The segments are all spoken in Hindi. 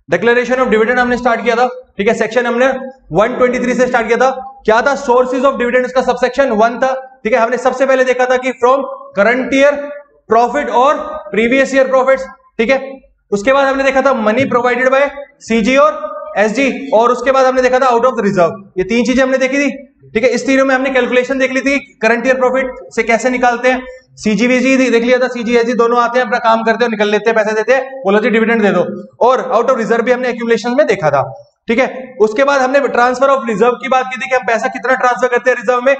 डिक्लेरेशन ऑफ डिविडेंड हमने स्टार्ट किया था, ठीक है, सेक्शन हमने 123 से स्टार्ट किया था। क्या था? सोर्सेज ऑफ डिविडेंड का सबसेक्शन 1 था, ठीक है। हमने सबसे पहले देखा था कि फ्रॉम करंट ईयर प्रॉफिट और प्रीवियस ईयर प्रॉफिट्स, ठीक है। उसके बाद हमने देखा था मनी प्रोवाइडेड बाय सीजी और एसजी, और उसके बाद हमने देखा था आउट ऑफ द रिजर्व। ये तीन चीजें हमने देखी थी, ठीक है। इस तीनों में हमने कैलकुलेशन देख ली थी करंट ईयर प्रॉफिट से कैसे निकालते हैं, सीजीवीजी देख लिया था, सीजीएसजी दोनों आते हैं, अपना काम करते हैं, निकल लेते हैं, पैसे देते हैं, बोलो जी डिविडेंड दे दो। और आउट ऑफ रिजर्व भी हमने एक्यूमुलेशन में देखा था, ठीक है। उसके बाद हमने ट्रांसफर ऑफ रिजर्व की बात की थी कि हम पैसा कितना ट्रांसफर करते हैं रिजर्व में,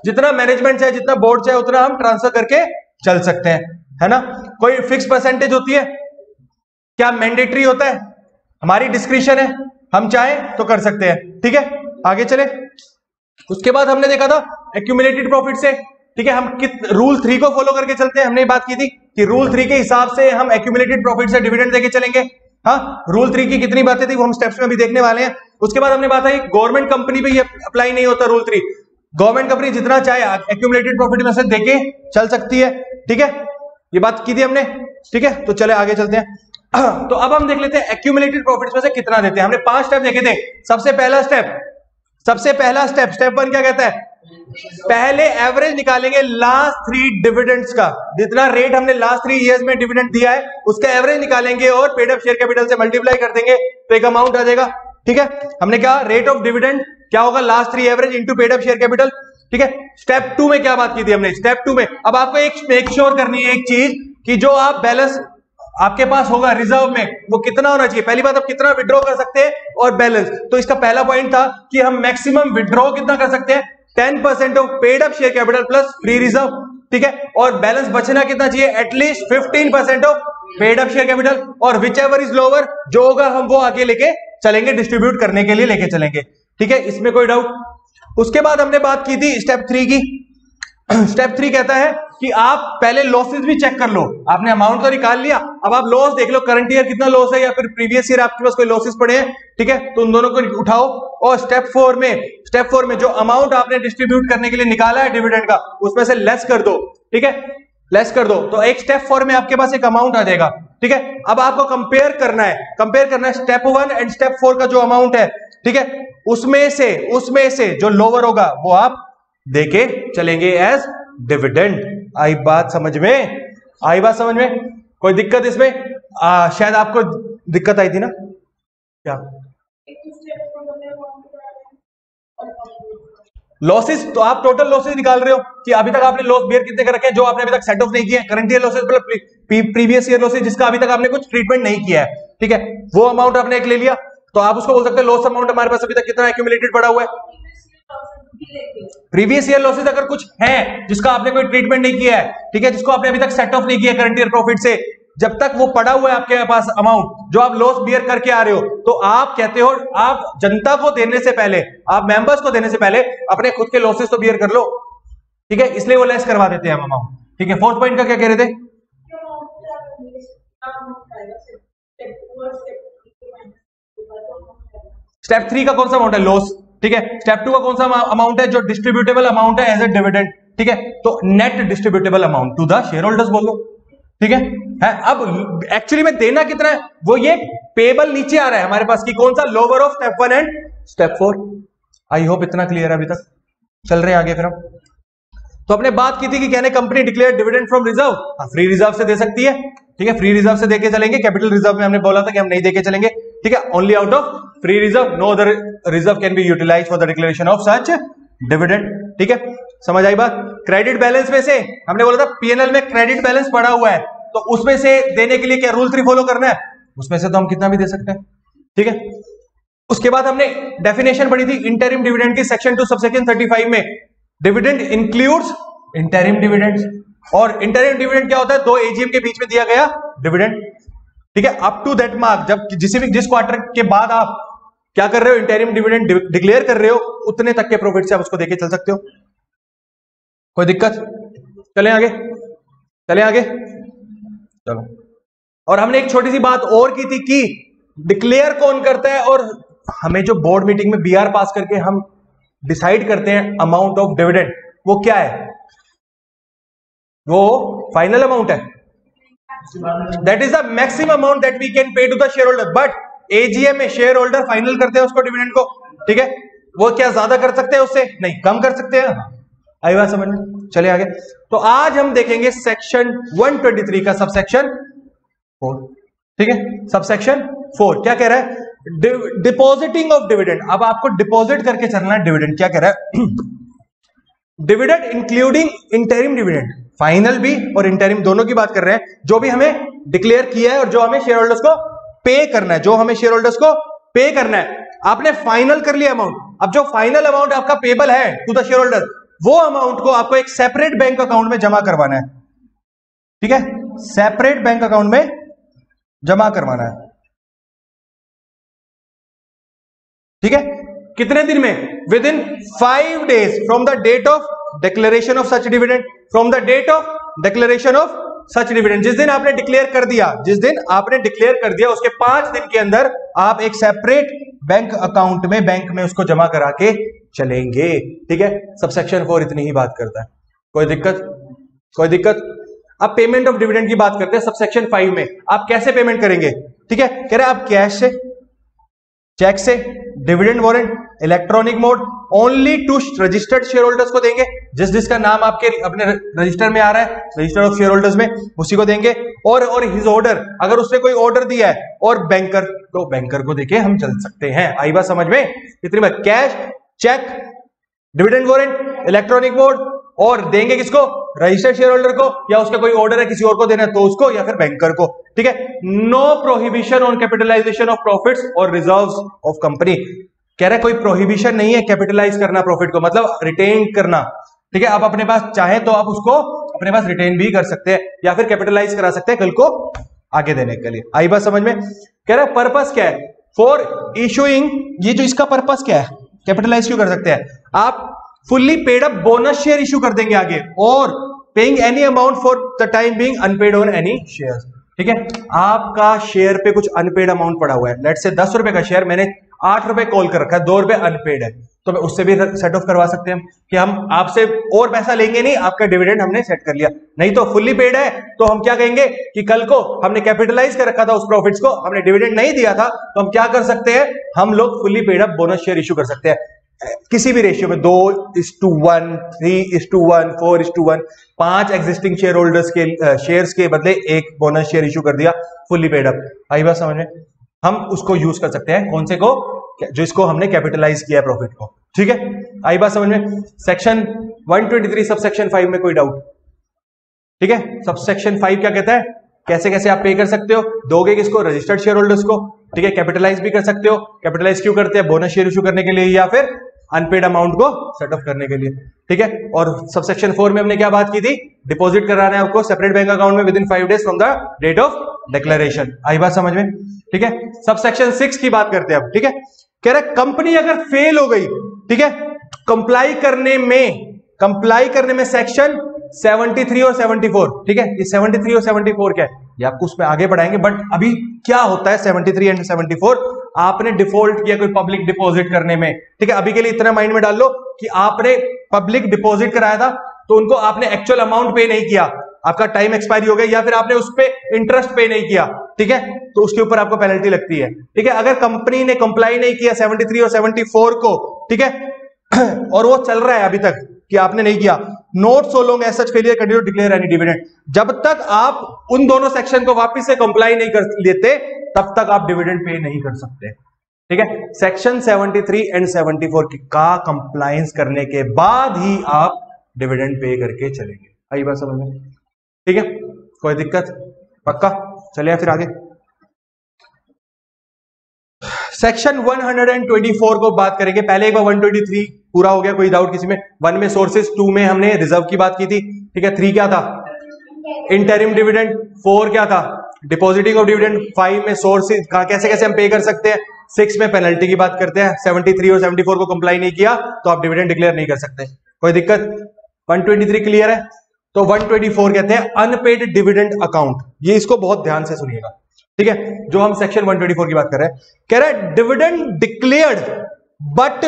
जितना मैनेजमेंट चाहे, जितना बोर्ड चाहे, उतना हम ट्रांसफर करके चल सकते हैं, है ना। कोई फिक्स परसेंटेज होती है क्या? मैंडेटरी होता है? हमारी डिस्क्रिशन है, हम चाहें तो कर सकते हैं, ठीक है। आगे चले। उसके बाद हमने देखा था एक्यूमुलेटेड प्रॉफिट से, ठीक है, हम रूल 3 को फॉलो करके चलते हैं। हमने बात की थी कि रूल 3 के हिसाब से हम एक्यूमुलेटेड प्रॉफिट से डिविडेंड देके चलेंगे। हाँ, रूल 3 की कितनी बातें थी वो हम स्टेप्स में भी देखने वाले हैं। उसके बाद हमने बात आई गवर्नमेंट कंपनी पे ये अप्लाई नहीं होता रूल 3। गवर्नमेंट कंपनी जितना चाहे एक्यूमुलेटेड प्रॉफिट में से देके चल सकती है, ठीक है, ये बात की थी हमने, ठीक है। तो चले आगे चलते हैं। तो अब हम देख लेते हैं एक्यूमुलेटेड प्रॉफिट्स में से कितना देते हैं। हमने 5 स्टेप देखे थे। सबसे पहला स्टेप, स्टेप 1 क्या कहता है? पहले एवरेज निकालेंगे लास्ट 3 डिविडेंड्स का, जितना रेट हमने लास्ट 3 इयर्स में डिविडेंड दिया है उसका एवरेज निकालेंगे और पेड अप शेयर कैपिटल से मल्टीप्लाई कर देंगे तो एक अमाउंट आ जाएगा, ठीक है। हमने कहा रेट ऑफ डिविडेंड क्या होगा? Last 3 average into paid up share capital, ठीक है। स्टेप 2 में क्या बात की थी हमने? स्टेप 2 में अब आपको एक मेक श्योर करनी है एक चीज कि जो आप बैलेंस आपके पास होगा रिजर्व में वो कितना होना चाहिए। पहली बात, आप कितना विड्रॉ कर सकते हैं और बैलेंस। तो इसका पहला पॉइंट था कि हम मैक्सिमम विड्रॉ कितना कर सकते हैं? 10% of paid up share capital plus free reserve, ठीक है। और बैलेंस बचना कितना चाहिए? At least 15% of paid up share capital, और विच एवर इज लोअर, जो होगा हम वो आगे लेके चलेंगे, डिस्ट्रीब्यूट करने के लिए लेके चलेंगे, ठीक है, इसमें कोई डाउट। उसके बाद हमने बात की थी स्टेप 3 की। स्टेप 3 कहता है कि आप पहले लॉसेस भी चेक कर लो। आपने अमाउंट तो निकाल लिया, अब आप लॉस देख लो, करंट ईयर कितना लॉस है या फिर प्रीवियस ईयर आपके पास कोई लॉसेस पड़े हैं, ठीक है, तो उन दोनों को उठाओ। और स्टेप 4 में जो अमाउंट आपने डिस्ट्रीब्यूट करने के लिए निकाला है डिविडेंड का, उसमें से लेस कर दो, ठीक है, लेस कर दो। तो एक स्टेप 4 में आपके पास एक अमाउंट आ जाएगा, ठीक है। अब आपको कंपेयर करना है स्टेप 1 एंड स्टेप 4 का जो अमाउंट है, ठीक है, उसमें से जो लोअर होगा वो आप देके चलेंगे एज डिविडेंड। आई बात समझ में? कोई दिक्कत इसमें? शायद आपको दिक्कत आई थी ना क्या? लॉसेस, तो आप टोटल लॉसेस निकाल रहे हो कि अभी तक आपने लॉस बियर कितने कर रखे हैं जो आपने अभी तक सेट ऑफ नहीं किए। करंट ईयर लॉसेस मतलब प्रीवियस ईयर लॉसेस जिसका अभी तक आपने कुछ ट्रीटमेंट नहीं किया है, ठीक है, वो अमाउंट आपने एक ले लिया, तो आप उसको बोल सकते हैं लॉस अमाउंट हमारे पास अभी तक कितना एक्यूमुलेटेड पड़ा हुआ है। प्रीवियस ईयर लॉसेस अगर कुछ है जिसका आपने कोई ट्रीटमेंट नहीं किया है, ठीक है, जिसको आपने अभी तक सेट ऑफ नहीं किया करंट ईयर प्रॉफिट से, जब तक वो पड़ा हुआ है आपके पास अमाउंट जो आप लॉस बियर करके आ रहे हो, तो आप कहते हो आप जनता को देने से पहले, आप मेंबर्स को देने से पहले अपने खुद के लॉसेस तो बियर कर लो, ठीक है, इसलिए वो लेस करवा देते हैं हम अमाउंट, ठीक है। 4th पॉइंट का क्या कह रहे थे? स्टेप 3 का कौन सा अमाउंट है? लॉस, ठीक है। स्टेप 2 का कौन सा अमाउंट है? जो डिस्ट्रीब्यूटेबल अमाउंट है एज ए डिविडेंड, ठीक है, तो net distributable amount to the share holders बोल दो, ठीक है। अब एक्चुअली में देना कितना है वो ये पेबल नीचे आ रहा है हमारे पास की कौन सा? Lower of step 1 and step 4। I hope इतना क्लियर है अभी तक। चल रहे हैं आगे फिर हम। तो हमने बात की थी कि कहने company declare dividend from reserve, free reserve से दे सकती है, ठीक है, फ्री रिजर्व से देके चलेंगे। कैपिटल रिजर्व में हमने बोला था कि हम नहीं देके चलेंगे, ठीक है, only out of free reserve, no other reserve can be utilised for the declaration of such dividend, ठीक है, समझ आई बात। क्रेडिट बैलेंस में से हमने बोला था पीएनएल में क्रेडिट बैलेंस पड़ा हुआ है, तो उसमें से देने के लिए क्या रूल 3 फॉलो करना है? उसमें से तो हम कितना भी दे सकते हैं, ठीक है। उसके बाद हमने डेफिनेशन पढ़ी थी इंटरिम डिविडेंड की, सेक्शन 2 सबसेक्शन 35 में। डिविडेंड इंक्लूड्स इंटरिम डिविडेंड्स, और इंटरिम डिविडेंड क्या होता है? 2 एजीएम के बीच में दिया गया डिविडेंड, ठीक है, अप टू दैट मार्क, जब जिस क्वार्टर के बाद आप क्या कर रहे हो, इंटरिम डिविडेंड डिक्लेयर कर रहे हो, उतने तक के प्रॉफिट से आप उसको देके चल सकते हो। कोई दिक्कत? चले आगे चलो। और हमने एक छोटी सी बात और की थी कि डिक्लेयर कौन करता है, और हमें जो बोर्ड मीटिंग में बीआर पास करके हम डिसाइड करते हैं अमाउंट ऑफ डिविडेंड, वो क्या है? वो फाइनल अमाउंट है, that is the maximum amount that we can pay to the share holder, but AGM में शेयर होल्डर फाइनल करते हैं उसको डिविडेंड को, ठीक है। वो क्या ज्यादा कर सकते हैं उससे? नहीं, कम कर सकते हैं। आई बात समझ में? चलिए आगे। तो आज हम देखेंगे सेक्शन 123 का सबसेक्शन 4, ठीक है। सबसेक्शन 4 क्या कह रहा है? Depositing of dividend. अब आपको डिपॉजिट करके चलना है डिविडेंड। क्या कह रहा है? Dividend including interim dividend, final भी और इंटरिम दोनों की बात कर रहे हैं, जो भी हमें डिक्लेयर किया है और जो हमें शेयर होल्डर्स को पे करना है, जो हमें शेयर होल्डर्स को पे करना है। आपने फाइनल कर लिया अमाउंट, अब जो फाइनल अमाउंट आपका पेबल है टू द शेयर होल्डर, वो अमाउंट को आपको एक सेपरेट बैंक अकाउंट में जमा करवाना है, ठीक है। सेपरेट बैंक अकाउंट में जमा करवाना है, ठीक है। कितने दिन में? Within 5 days from the date of declaration of such dividend, from the date of declaration of such dividend. जिस दिन आपने डिक्लेयर कर दिया, जिस दिन आपने डिक्लेयर कर दिया, उसके 5 दिन के अंदर आप एक सेपरेट बैंक अकाउंट में, बैंक में उसको जमा करा के चलेंगे, ठीक है। सबसेक्शन 4 इतनी ही बात करता है। कोई दिक्कत? कोई दिक्कत? अब पेमेंट ऑफ डिविडेंड की बात करते हैं सबसेक्शन 5 में। आप कैसे पेमेंट करेंगे? ठीक है, कह रहे हैं आप कैश से, चेक से, dividend warrant, electronic mode, only to registered share holders को देंगे। जिसका नाम आपके अपने रजिस्टर में आ रहा है, रजिस्टर ऑफ शेयर होल्डर्स में, उसी को देंगे। और हिज ऑर्डर, अगर उसने कोई ऑर्डर दिया है, और बैंकर, तो बैंकर को देके हम चल सकते हैं। आई बात समझ में? इतनी बात। Cash, cheque, dividend warrant, electronic mode, और देंगे किसको? रजिस्टर्ड शेयर होल्डर को, या उसका कोई ऑर्डर है किसी और को देना है तो उसको, या फिर बैंकर को, ठीक है। No prohibition on capitalisation of profits और रिजर्व्स ऑफ कंपनी। कह रहा है कोई प्रोहिबिशन नहीं है कैपिटलाइज करना प्रॉफिट को, मतलब रिटेन करना, ठीक है। आप अपने पास चाहे तो आप उसको अपने पास रिटेन भी कर सकते हैं, या फिर कैपिटलाइज करा सकते हैं कल को आगे देने के लिए। आई बात समझ में? कह रहा है पर्पस क्या है? फॉर इशूइंग, ये जो इसका पर्पस क्या है, कैपिटलाइज क्यों कर सकते हैं आप? Fully paid up bonus share issue कर देंगे आगे, और paying any amount for the time being unpaid on any share, ठीक है। आपका शेयर पे कुछ अनपेड अमाउंट पड़ा हुआ है, लेट्स से 10 रुपए का शेयर, मैंने 8 रुपए कॉल कर रखा है, 2 रुपए अनपेड है, तो उससे भी सेट ऑफ करवा सकते हैं कि हम आपसे और पैसा लेंगे नहीं, आपका डिविडेंड हमने सेट कर लिया। नहीं तो फुल्ली पेड है तो हम क्या कहेंगे कि कल को हमने कैपिटलाइज कर रखा था उस प्रॉफिट्स को, हमने डिविडेंड नहीं दिया था, तो हम क्या कर सकते हैं? हम लोग fully paid up bonus share issue कर सकते हैं किसी भी रेशियो में, 2:1, 3:1, 4:1, 5 एग्जिस्टिंग शेयर होल्डर्स के शेयर्स के बदले एक बोनस शेयर इशू कर दिया फुल्ली पेड अप। आई बात समझ में? हम उसको यूज कर सकते हैं, कौन से को? जो इसको हमने कैपिटलाइज किया है प्रॉफिट को, ठीक है। आई बात समझ में? सेक्शन 123 सबसेक्शन 5 में कोई डाउट? ठीक है। सबसेक्शन 5 क्या कहता है? कैसे कैसे आप पे कर सकते हो? दोगे किसको? रजिस्टर्ड शेयर होल्डर्स को, ठीक है। कैपिटलाइज भी कर सकते हो। कैपिटलाइज क्यों करते हैं? बोनस शेयर इशू करने के लिए, या फिर अनपेड अमाउंट को सेट ऑफ करने के लिए, ठीक है। और सबसेक्शन 4 में हमने क्या बात की थी? डिपॉजिट कराना है आपको सेपरेट बैंक अकाउंट में within 5 days from the date of declaration. आई बात समझ में? ठीक है। सबसेक्शन 6 की बात करते हैं अब, ठीक है। कह रहे कंपनी अगर फेल हो गई, ठीक है, कंप्लाई करने में सेक्शन 73 और 74, ठीक है। ये 73 और 74 क्या है ये आपको उसमें आगे बढ़ाएंगे, बट अभी क्या होता है 73 एंड 74? आपने डिफॉल्ट किया कोई पब्लिक डिपॉजिट करने में, ठीक है। अभी के लिए इतना माइंड में डाल लो कि आपने पब्लिक डिपॉजिट कराया था, तो उनको आपने एक्चुअल अमाउंट पे नहीं किया, आपका टाइम एक्सपायरी हो गया, या फिर आपने उस पर इंटरेस्ट पे नहीं किया, ठीक है, तो उसके ऊपर आपको पेनल्टी लगती है, ठीक है। अगर कंपनी ने कंप्लाई नहीं किया 73 और 74 को, ठीक है, और वो चल रहा है अभी तक कि आपने नहीं किया, not so long as such failure continue declare any dividend, जब तक आप उन दोनों सेक्शन को वापस से कंप्लाई नहीं कर लेते तब तक आप डिविडेंड पे नहीं कर सकते, ठीक है। सेक्शन 73 एंड 74 का कंप्लायंस करने के बाद ही आप डिविडेंड पे करके चलेंगे। आई बात समझ में? ठीक है, कोई दिक्कत? पक्का? चलिए फिर आगे सेक्शन 124 को बात करेंगे। पहले एक बार 123 पूरा हो गया, कोई डाउट किसी में? 1 में सोर्सेस, 2 में हमने रिजर्व की बात की थी, ठीक है। 3 क्या था? Interim dividend. 4 क्या था? Depositing of dividend. 5 में सोर्सेस का कैसे कैसे हम पे कर सकते हैं। 6 में पेनल्टी की बात करते हैं, 73 और 74 को कंप्लाई नहीं किया तो आप डिविडेंड डिक्लेयर नहीं कर सकते। कोई दिक्कत? 123 क्लियर है? तो 124 कहते हैं अनपेड डिविडेंड अकाउंट। ये इसको बहुत ध्यान से सुनिएगा, ठीक है, जो हम सेक्शन 124 की बात कर रहे हैं। कह रहा है dividend declared but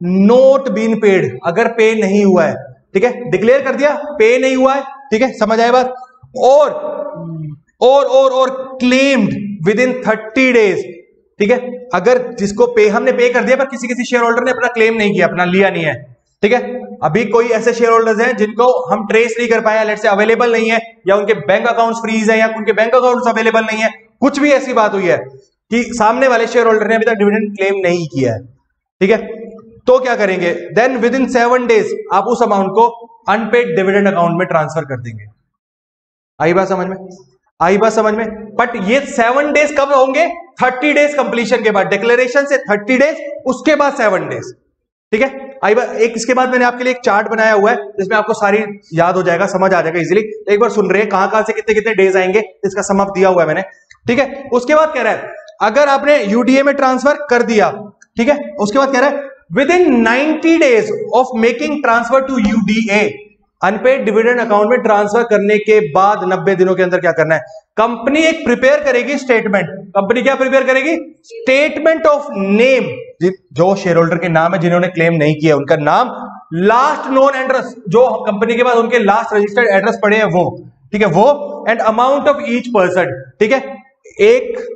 not been paid, अगर पे नहीं हुआ है, ठीक है, डिक्लेयर कर दिया, पे नहीं हुआ है, ठीक है, समझ आए बात, और और क्लेम्ड विद इन 30 डेज, ठीक है। अगर जिसको पे हमने पे कर दिया पर किसी शेयर होल्डर ने अपना क्लेम नहीं किया, अपना लिया नहीं है, ठीक है। अभी कोई ऐसे शेयर होल्डर्स हैं जिनको हम ट्रेस नहीं कर पाए, लेट से अवेलेबल नहीं है, या उनके बैंक अकाउंट्स फ्रीज है, या उनके बैंक अकाउंट्स अवेलेबल नहीं है, कुछ भी ऐसी बात हुई है कि सामने वाले शेयर होल्डर ने अभी तक डिविडेंड क्लेम नहीं किया है, ठीक है, तो क्या करेंगे, देन विद इन 7 डेज आप उस अमाउंट को अनपेड डिविडेंड अकाउंट में ट्रांसफर कर देंगे। आई बात समझ में? आई बात समझ में? बट ये 7 डेज कब होंगे? 30 डेज कंप्लीशन के बाद, डिक्लेरेशन से 30 डेज, उसके बाद 7 डेज, ठीक है। आई बात, एक इसके बाद मैंने आपके लिए एक चार्ट बनाया हुआ है जिसमें आपको सारी याद हो जाएगा, समझ आ जाएगा इजीली। एक बार सुन रहे हैं कहां से कितने कितने डेज आएंगे, इसका सम अप दिया हुआ है मैंने, ठीक है। उसके बाद कह रहा है अगर आपने यूडीए में ट्रांसफर कर दिया, ठीक है, उसके बाद कह रहा है within 90 days of making transfer to UDA, unpaid dividend account में ट्रांसफर करने के बाद 90 दिनों के अंदर क्या करना है, कंपनी एक प्रिपेयर करेगी स्टेटमेंट। कंपनी क्या प्रिपेयर करेगी? स्टेटमेंट ऑफ नेम, जो शेयर होल्डर के नाम है जिन्होंने क्लेम नहीं किया उनका नाम, लास्ट नोन एड्रेस, जो कंपनी के बाद उनके लास्ट रजिस्टर्ड एड्रेस पड़े हैं वो, ठीक है, वो, and amount of each person, ठीक है। एक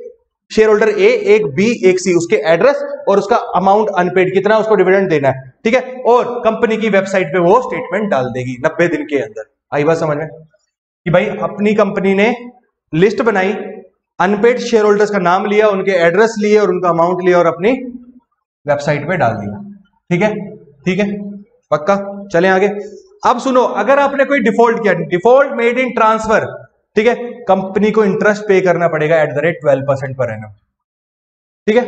शेयर होल्डर ए, एक बी, एक सी, उसके एड्रेस और उसका अमाउंट अनपेड कितना उसको डिविडेंड देना है, ठीक है, और कंपनी की वेबसाइट पे वो स्टेटमेंट डाल देगी 90 दिन के अंदर। आई बात समझ में कि भाई अपनी कंपनी ने लिस्ट बनाई, अनपेड शेयर होल्डर्स का नाम लिया, उनके एड्रेस लिए और उनका अमाउंट लिया और अपनी वेबसाइट पे डाल दिया, ठीक है, ठीक है, पक्का। चलें आगे। अब सुनो, अगर आपने कोई डिफॉल्ट किया, डिफॉल्ट मेड इन ट्रांसफर, ठीक है, कंपनी को इंटरेस्ट पे करना पड़ेगा at the rate 12% per annum, ठीक है,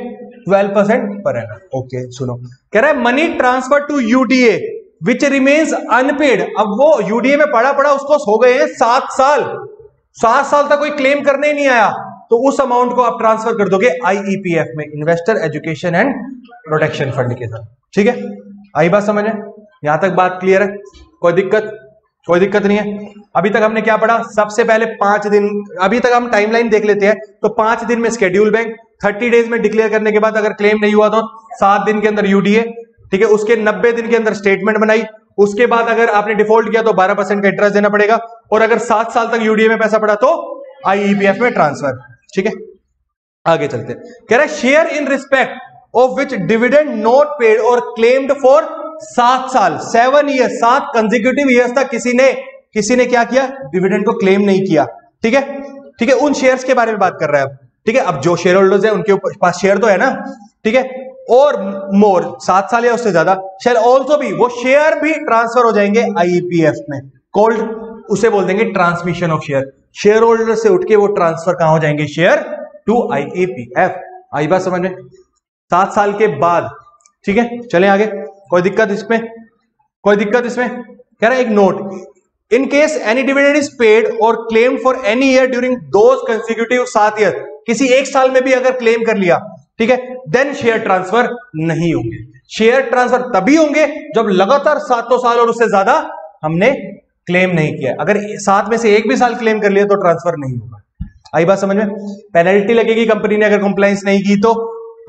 12% पर एनम। ओके सुनो, कह रहा है money transfer to UDA which remains unpaid. अब वो यूडीए में पड़ा उसको हो गए हैं 7 साल, 7 साल तक कोई क्लेम करने ही नहीं आया, तो उस अमाउंट को आप ट्रांसफर कर दोगे आईईपीएफ में, investor education and protection fund के साथ, ठीक है। आई बात समझ में? यहां तक बात क्लियर है? कोई दिक्कत नहीं है। अभी तक हमने क्या पढ़ा? सबसे पहले 5 दिन, अभी तक हम टाइमलाइन देख लेते हैं। तो 5 दिन में शेड्यूल बैंक, 30 डेज में डिक्लेयर करने के बाद अगर क्लेम नहीं हुआ तो 7 दिन के अंदर यूडीए, ठीक है, उसके 90 दिन के अंदर स्टेटमेंट बनाई, उसके बाद अगर आपने डिफॉल्ट किया तो 12% का इंटरेस्ट देना पड़ेगा, और अगर 7 साल तक यूडीए में पैसा पड़ा तो आईईपीएफ में ट्रांसफर, ठीक है। आगे चलते हैं। कह रहा है share in respect of which dividend not paid और क्लेम्ड फॉर 7 साल, 7 ईयर, 7 कंसेक्यूटिव ईयर्स तक किसी ने क्या किया? डिविडेंड को क्लेम नहीं किया, ठीक है, ठीक है। उन शेयर्स के बारे में बात कर रहा है अब, ठीक है। अब जो शेयर होल्डर्स है उनके पास शेयर तो है ना, ठीक है, और मोर 7 साल या उससे ज्यादा शेयर ऑल्सो भी, वो शेयर भी ट्रांसफर हो जाएंगे आईईपीएफ में, कोल्ड, उसे बोल देंगे transmission of share. Share holder से उठ के वो ट्रांसफर कहां हो जाएंगे? Share to आईईपीएफ। आई बात समझ में? 7 साल के बाद, ठीक है। चलें आगे। कोई दिक्कत इसमें? कह रहा है एक note, in case any dividend is paid और claim for any year during those consecutive 7 year, किसी एक साल में भी अगर क्लेम कर लिया, ठीक है, देन शेयर ट्रांसफर नहीं होंगे। शेयर ट्रांसफर तभी होंगे जब लगातार 7 साल और उससे ज्यादा हमने क्लेम नहीं किया। अगर 7 में से एक भी साल क्लेम कर लिया तो ट्रांसफर नहीं होगा। आई बात समझ में? पेनल्टी लगेगी कंपनी ने अगर कंप्लायंस नहीं की तो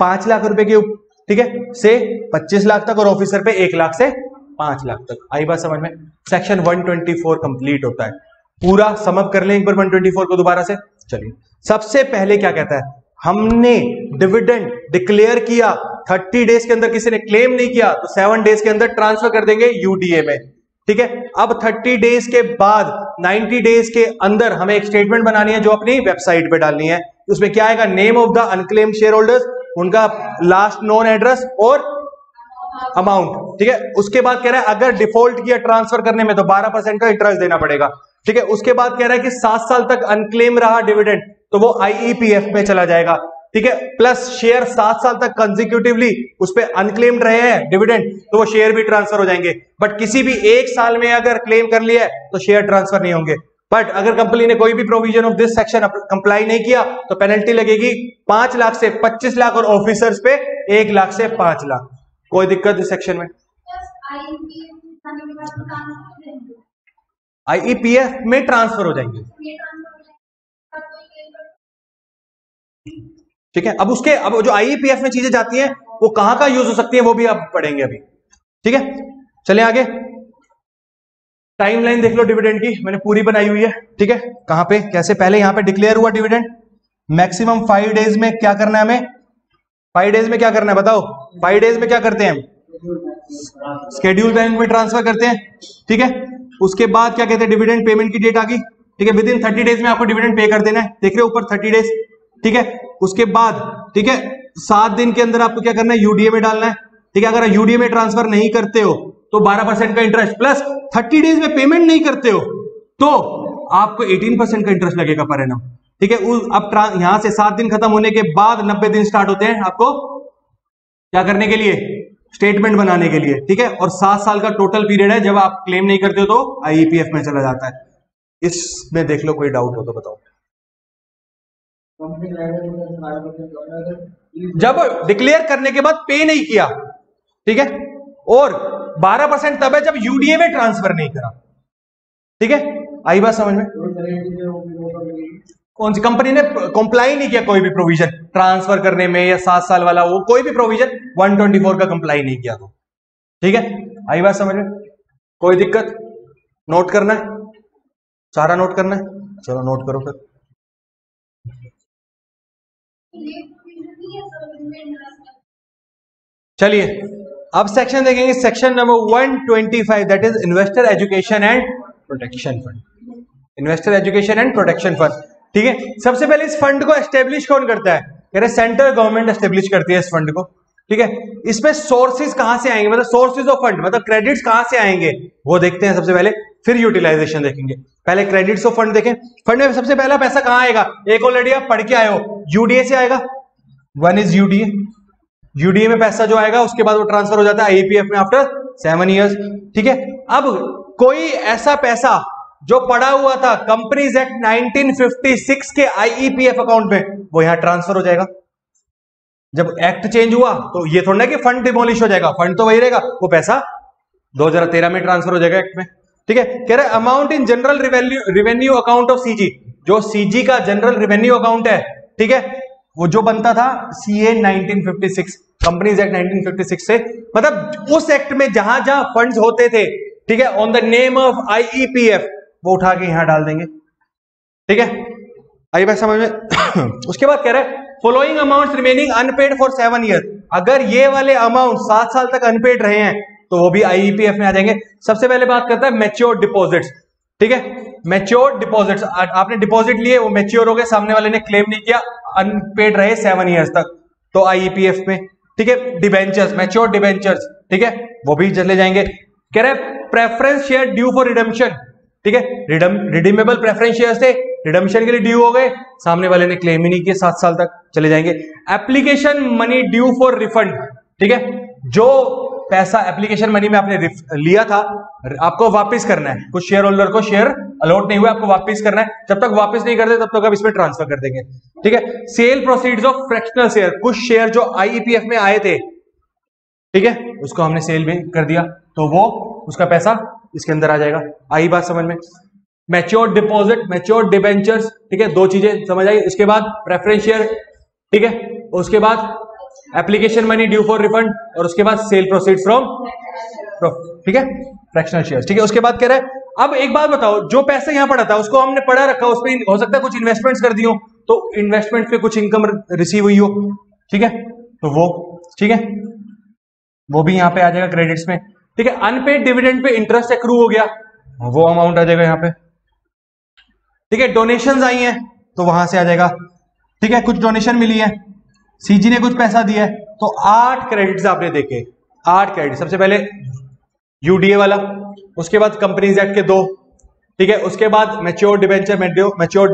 5 लाख रुपए के, ठीक है, से 25 लाख तक, और ऑफिसर पे 1 लाख से 5 लाख तक। आई बात समझ में? सेक्शन 124 कंप्लीट होता है। पूरा समअप कर लें एक बार 124 को दोबारा से। चलिए, सबसे पहले क्या कहता है, हमने डिविडेंड डिक्लेयर किया, 30 डेज के अंदर किसी ने क्लेम नहीं किया तो 7 डेज के अंदर ट्रांसफर कर देंगे यूडीए में, ठीक है। अब 30 डेज के बाद 90 डेज के अंदर हमें एक स्टेटमेंट बनानी है जो अपनी वेबसाइट पे डालनी है। उसमें क्या आएगा? Name of the unclaimed share holders, उनका लास्ट नोन एड्रेस और अमाउंट, ठीक है। उसके बाद कह रहा है अगर डिफॉल्ट किया ट्रांसफर करने में तो 12% का इंटरेस्ट देना पड़ेगा, ठीक है। उसके बाद कह रहा है कि 7 साल तक अनक्लेम रहा डिविडेंड तो वो आईईपीएफ में चला जाएगा, ठीक है। प्लस शेयर 7 साल तक कंसेक्यूटिवली उस पे अनक्लेम्ड रहे हैं डिविडेंड तो वो शेयर भी ट्रांसफर हो जाएंगे। बट किसी भी एक साल में अगर क्लेम कर लिया है तो शेयर ट्रांसफर नहीं होंगे। बट अगर कंपनी ने कोई भी provision of this section comply नहीं किया तो पेनल्टी लगेगी 5 लाख से 25 लाख और ऑफिसर्स पे 1 लाख से 5 लाख। कोई दिक्कत इस सेक्शन में? आईईपीएफ में ट्रांसफर हो जाएंगे, ठीक है। अब जो आईईपीएफ में चीजें जाती हैं वो कहां का यूज हो सकती है वो भी आप पढ़ेंगे अभी, ठीक है। चलिए आगे। टाइमलाइन देख लो डिविडेंड की, मैंने पूरी बनाई हुई है, ठीक है। कहां पे कैसे, पहले यहां पे डिक्लेयर हुआ डिविडेंड, मैक्सिमम 5 डेज में क्या करना है हमें, 5 डेज में क्या करना है बताओ, 5 डेज में क्या करते हैं हम, शेड्यूल बैंक में ट्रांसफर करते हैं, ठीक है। उसके बाद क्या कहते हैं, डिविडेंड पेमेंट की डेट आ गई, ठीक है, विद इन 30 डेज में आपको डिविडेंड पे कर देना है, देख रहे हो ऊपर 30 डेज, ठीक है। उसके बाद ठीक है 7 दिन के अंदर आपको क्या करना है, यूडीए में डालना है, ठीक है। अगर यूडीए में ट्रांसफर नहीं करते हो तो 12% का इंटरेस्ट प्लस 30 डेज में पेमेंट नहीं करते हो तो आपको 18% का इंटरेस्ट लगेगा पर एनम, ठीक है। अब यहां से 7 दिन खत्म होने के बाद 90 दिन स्टार्ट होते हैं आपको क्या करने के लिए, स्टेटमेंट बनाने के लिए, ठीक है। और 7 साल का टोटल पीरियड है, जब आप क्लेम नहीं करते हो तो आईईपीएफ में चला जाता है। इसमें देख लो कोई डाउट हो तो बताओ। जब डिक्लेयर करने के बाद पे नहीं किया, ठीक है, और 12% तब है जब यूडीए में ट्रांसफर नहीं करा, ठीक है। आई बात समझ में, कौन सी कंपनी ने कंप्लाई नहीं किया कोई भी प्रोविजन ट्रांसफर करने में, या 7 साल वाला वो कोई भी प्रोविजन 124 का कंप्लाई नहीं किया तो, ठीक है। आई बात समझ में, कोई दिक्कत, नोट करना है, सारा नोट करना है, चलो नोट करो फिर। चलिए अब सेक्शन देखेंगे, section number 125, that is investor education and protection fund, investor education and protection fund, ठीक है। सबसे पहले इस फंड को एस्टेब्लिश कौन करता है, कह रहे सेंट्रल गवर्नमेंट एस्टेब्लिश करती है इस फंड को, ठीक है। इसमें सोर्सेज कहां से आएंगे, मतलब सोर्सेज ऑफ फंड, मतलब क्रेडिट्स कहां से आएंगे वो देखते हैं सबसे पहले, फिर यूटिलाइजेशन देखेंगे। पहले क्रेडिट्स ऑफ फंड देखें, फंड में सबसे पहला पैसा कहां आएगा, एक ऑलरेडी आप पढ़ के आए हो, यूडीए से आएगा, वन इज यूडीए, यूडीए में पैसा जो आएगा उसके बाद वो ट्रांसफर हो जाता है आईईपीएफ में आफ्टर 7 ईयर्स, ठीक है। अब कोई ऐसा पैसा जो पड़ा हुआ था कंपनीज एक्ट 1956 के आईईपीएफ अकाउंट में, वो यहां ट्रांसफर हो जाएगा। जब एक्ट चेंज हुआ तो ये थोड़ा ना कि फंड डिमोलिश हो जाएगा, फंड तो वही रहेगा, वो पैसा 2013 में ट्रांसफर हो जाएगा एक्ट में, ठीक है। कह रहे amount in general revenue account of CG, जो सीजी का जनरल रिवेन्यू अकाउंट है, ठीक है, वो जो बनता था सीए 1956, कंपनीज एक्ट 1956 से, मतलब उस एक्ट में जहां जहां फंड्स होते थे, ठीक है, ऑन द नेम ऑफ आईईपीएफ, वो उठा के यहां डाल देंगे, ठीक है। आई बात समझ में। उसके बाद कह रहे following amounts remaining unpaid for 7 year, अगर ये वाले अमाउंट 7 साल तक अनपेड रहे हैं तो वो भी आईईपीएफ में आ जाएंगे। सबसे पहले बात करता है मैच्योर डिपॉजिट्स, ठीक है। मैच्योर डिपॉजिट्स, आपने डिपॉजिट लिए, वो मैच्योर हो गए, सामने वाले ने क्लेम नहीं किया, अनपेड रहे 7 ईयर्स तक, तो आईईपीएफ में, ठीक है। डिबेंचर्स, मैच्योर डिबेंचर्स, ठीक है, वो भी चले जाएंगे। कह रहे preference share due for redemption, ठीक है, रिडीमेबल प्रेफरेंस शेयर थे, रिडेम्पशन के लिए ड्यू हो गए, सामने वाले ने क्लेम ही नहीं किया, 7 साल तक चले जाएंगे। Application money due for refund, ठीक है, जो पैसा एप्लीकेशन मनी में आपने लिया था आपको वापस करना है, कुछ शेयर होल्डर को शेयर अलॉट नहीं हुआ, आपको वापस करना है, जब तक वापस नहीं करते तब तक आप इसमें ट्रांसफर कर देंगे, ठीक है। Sale proceeds of fractional share, कुछ शेयर जो आईईपीएफ में आए थे, ठीक है, उसको हमने सेल भी कर दिया, तो वो उसका पैसा इसके अंदर आ जाएगा। आई बात समझ में। मैच्योर डिपॉजिट, मैच्योर डिबेंचर्स, ठीक है, दो चीजें समझ आई। इसके बाद प्रेफरेंस शेयर, ठीक है, उसके बाद application money due for refund, और उसके बाद सेल प्रोसीड्स फ्रॉम, ठीक है, फ्रैक्शनल शेयर्स, ठीक है। उसके बाद कह रहा है अब एक बात बताओ, जो पैसा यहां पड़ा था उसको हमने पड़ा रखा, उसमें हो सकता है कुछ इन्वेस्टमेंट्स कर दी हो, तो इन्वेस्टमेंट पे कुछ इनकम रिसीव हुई हो, ठीक है, तो वो, ठीक है, वो भी यहां पे आ जाएगा क्रेडिट्स में, ठीक है। Unpaid dividend pay interest accrue हो गया, वो अमाउंट आ जाएगा यहां पे, ठीक है। डोनेशंस आई हैं तो वहां से आ जाएगा, ठीक है, कुछ डोनेशन मिली है, सीजी ने कुछ पैसा दिया है, तो 8 क्रेडिट्स आपने देखे, 8 क्रेडिट। सबसे पहले यूडीए वाला, उसके बाद कंपनीज एक्ट के 2, ठीक है, उसके बाद mature debenture, mature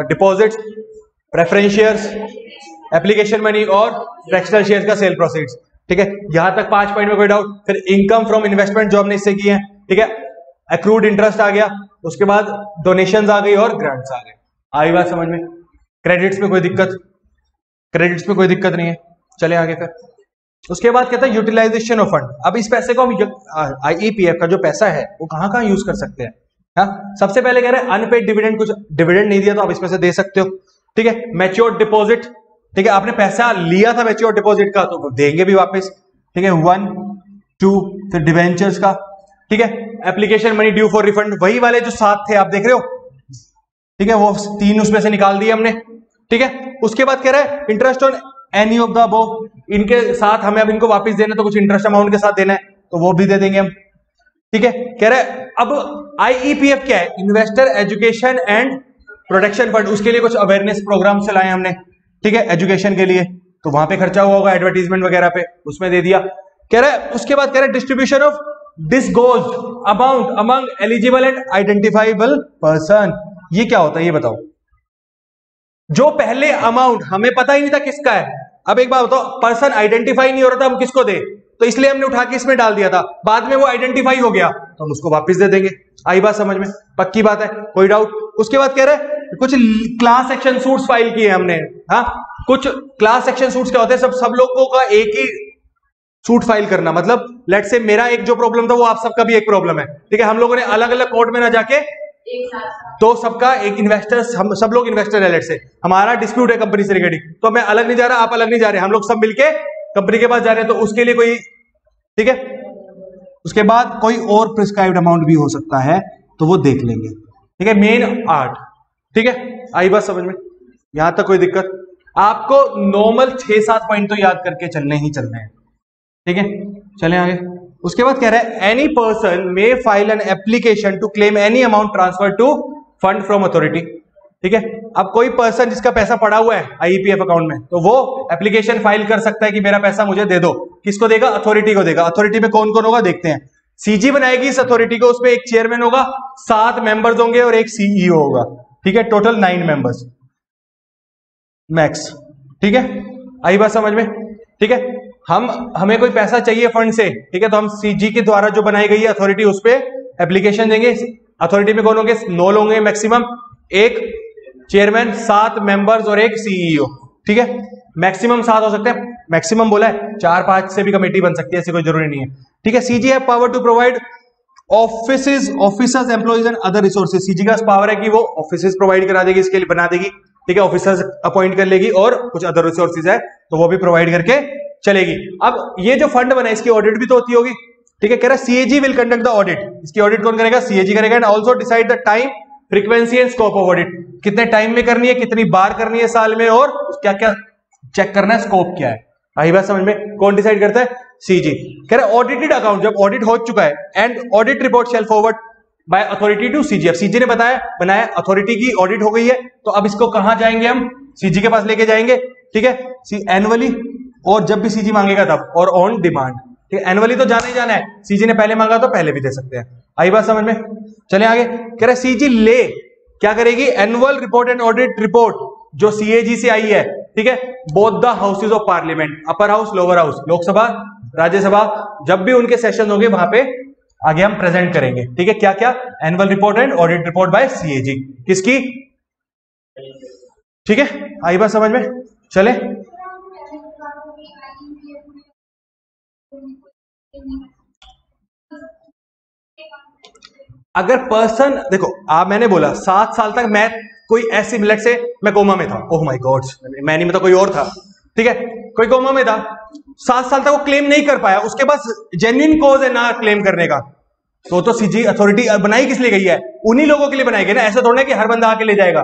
deposits, preference shares, application money और फ्रैक्शनल शेयर्स का सेल प्रोसीड्स, ठीक है। यहां तक 5 पॉइंट में कोई डाउट। फिर इनकम फ्रॉम इन्वेस्टमेंट जो हमने इससे की है, ठीक है, एक्रूड इंटरेस्ट आ गया, उसके बाद डोनेशंस आ गई और ग्रांट्स आ गए। आई बात समझ में। क्रेडिट्स में कोई दिक्कत, क्रेडिट्स में कोई दिक्कत नहीं है। चले आगे फिर। उसके बाद कहता है यूटिलाइजेशन ऑफ फंड। अब इस पैसे को हम आईईपीएफ का जो पैसा है वो कहां कहां यूज कर सकते हैं। हाँ, सबसे पहले कह रहे हैं अनपेड डिविडेंड, कुछ डिविडेंड नहीं दिया तो आप इसमें से दे सकते हो, ठीक है। मैच्योर डिपॉजिट, ठीक है, आपने पैसा लिया था मैच्योर डिपॉजिट का तो देंगे भी वापस, ठीक है, 1 2, फिर डिवेंचर्स का, ठीक है। Application money due for refund, वही वाले जो 7 थे आप देख रहे हो, ठीक है, वो 3 उसमें से निकाल दिए हमने, ठीक है। उसके बाद कह रहा है interest on any of the above, इनके साथ हमें अब इनको वापस देना, तो कुछ इंटरेस्ट अमाउंट के साथ देना है तो वो भी दे देंगे हम, ठीक है। कह रहा है अब आईईपीएफ क्या है, investor education and protection fund, उसके लिए कुछ अवेयरनेस प्रोग्राम चलाए हमने, ठीक है, एजुकेशन के लिए, तो वहां पे खर्चा हुआ होगा एडवर्टीजमेंट वगैरह पे, उसमें दे दिया। कह रहा है उसके बाद कह रहा है distribution of disgorged amount among eligible and identifiable person, ये क्या होता है ये बताओ। जो पहले अमाउंट हमें पता ही नहीं था किसका है, अब एक बात बताओ, पर्सन आइडेंटिफाई नहीं हो रहा था, हम किसको दे, तो इसलिए हमने उठा के इसमें डाल दिया था, बाद में वो आइडेंटिफाई हो गया तो हम उसको वापस दे देंगे। आई बात समझ में, पक्की बात है, कोई डाउट। उसके बाद कह रहे हैं कुछ क्लास एक्शन सूट्स फाइल किए हमने, हाँ, कुछ क्लास एक्शन सूट्स क्या होते हैं, सब लोगों का एक ही सूट फाइल करना, मतलब लेट से मेरा एक जो प्रॉब्लम था वो आप सबका भी एक प्रॉब्लम है, ठीक है, हम लोगों ने अलग अलग कोर्ट में ना जाके तो सबका एक इन्वेस्टर्स, हम सब लोग इन्वेस्टर है, लेट से हमारा डिस्प्यूट है कंपनी से रिगार्डिंग, तो मैं अलग नहीं जा रहा, आप अलग नहीं जा रहे, हम लोग सब मिलके कंपनी के पास जा रहे हैं, तो उसके लिए कोई, ठीक है। उसके बाद कोई और प्रिस्क्राइब्ड अमाउंट भी हो सकता है तो वो देख लेंगे, ठीक है, मेन आर्ट, ठीक है, आई बात समझ में, यहां तक कोई दिक्कत। आपको नॉर्मल 6-7 पॉइंट तो याद करके चलने ही चलने हैं, ठीक है, चलें आगे। उसके बाद कह रहा है any person may file an application to claim any amount transfer to fund from authority, ठीक है। अब कोई पर्सन जिसका पैसा पड़ा हुआ है आईईपीएफ अकाउंट में, तो वो एप्लीकेशन फाइल कर सकता है कि मेरा पैसा मुझे दे दो, किसको देगा, अथॉरिटी को देगा। अथॉरिटी में कौन कौन होगा देखते हैं, सीजी बनाएगी इस अथॉरिटी को, उसमें एक चेयरमैन होगा, 7 मेंबर्स होंगे और एक सीईओ होगा, ठीक है, टोटल 9 मेंबर्स मैक्स, ठीक है, आई बात समझ में, ठीक है। हमें कोई पैसा चाहिए फंड से, ठीक है, तो हम सीजी के द्वारा जो बनाई गई है अथॉरिटी, उस पर एप्लीकेशन देंगे। अथॉरिटी में कौन होंगे, 9 लोग होंगे मैक्सिमम, एक चेयरमैन, 7 मेंबर्स और एक सीईओ, ठीक है, मैक्सिमम 7 हो सकते हैं, मैक्सिमम बोला है, 4-5 से भी कमेटी बन सकती है, ऐसी कोई जरूरी नहीं है, ठीक है। CG have power to provide officers employees and other resources, CG का पावर है कि वो ऑफिसर्स प्रोवाइड करा देगी, इसके लिए बना देगी, ठीक है, ऑफिसर्स अपॉइंट कर लेगी और कुछ अदर रिसोर्सेज है तो वो भी प्रोवाइड करके चलेगी। अब ये जो फंड बना है इसकी ऑडिट भी तो होती होगी, ठीक है। कह रहा है CAG will conduct the audit, इसकी ऑडिट कौन करेगा, सीएजी करेगा, and also decide the time, frequency and scope of audit, कितने टाइम में करनी है, कितनी बार करनी है साल में, और क्या क्या चेक करना है, स्कोप क्या है, आई बात समझ में, कौन डिसाइड करता है, सीजी। कह रहा है ऑडिटेड अकाउंट जब ऑडिट हो चुका है, and audit report shall forward by authority to CG, अब सीजी ने बनाया अथॉरिटी की ऑडिट हो गई है, तो अब इसको कहां जाएंगे, हम सीजी के पास लेके जाएंगे, ठीक है, एनुअली, और जब भी सीजी मांगेगा तब, और ऑन डिमांड, ठीक है, एनुअली तो जाना ही जाना है, सीजी ने पहले मांगा तो पहले भी दे सकते हैं, आई बात समझ में। चले आगे, कह रहा है सीजी ले क्या करेगी, annual report and audit report जो सीएजी से आई है, ठीक है, both the houses of parliament, upper house lower house, Lok Sabha Rajya Sabha, जब भी उनके सेशन होंगे वहां पे आगे हम प्रेजेंट करेंगे, ठीक है, क्या क्या, annual report and audit report by CAG, किसकी, ठीक है, आई बात समझ में। चले अगर पर्सन देखो, मैंने बोला 7 साल तक मैं कोई ऐसी मिलेट से मैं कोमा में था, ओह माय गॉड, मैं नहीं, मतलब कोई और था, ठीक है, कोई कोमा में था, 7 साल तक वो क्लेम नहीं कर पाया, उसके पास जेन्युइन कॉज है ना क्लेम करने का, तो सीजी अथॉरिटी बनाई किस लिए गई है, उन्हीं लोगों के लिए बनाई गई ना, ऐसा थोड़ा कि हर बंदा आके ले जाएगा,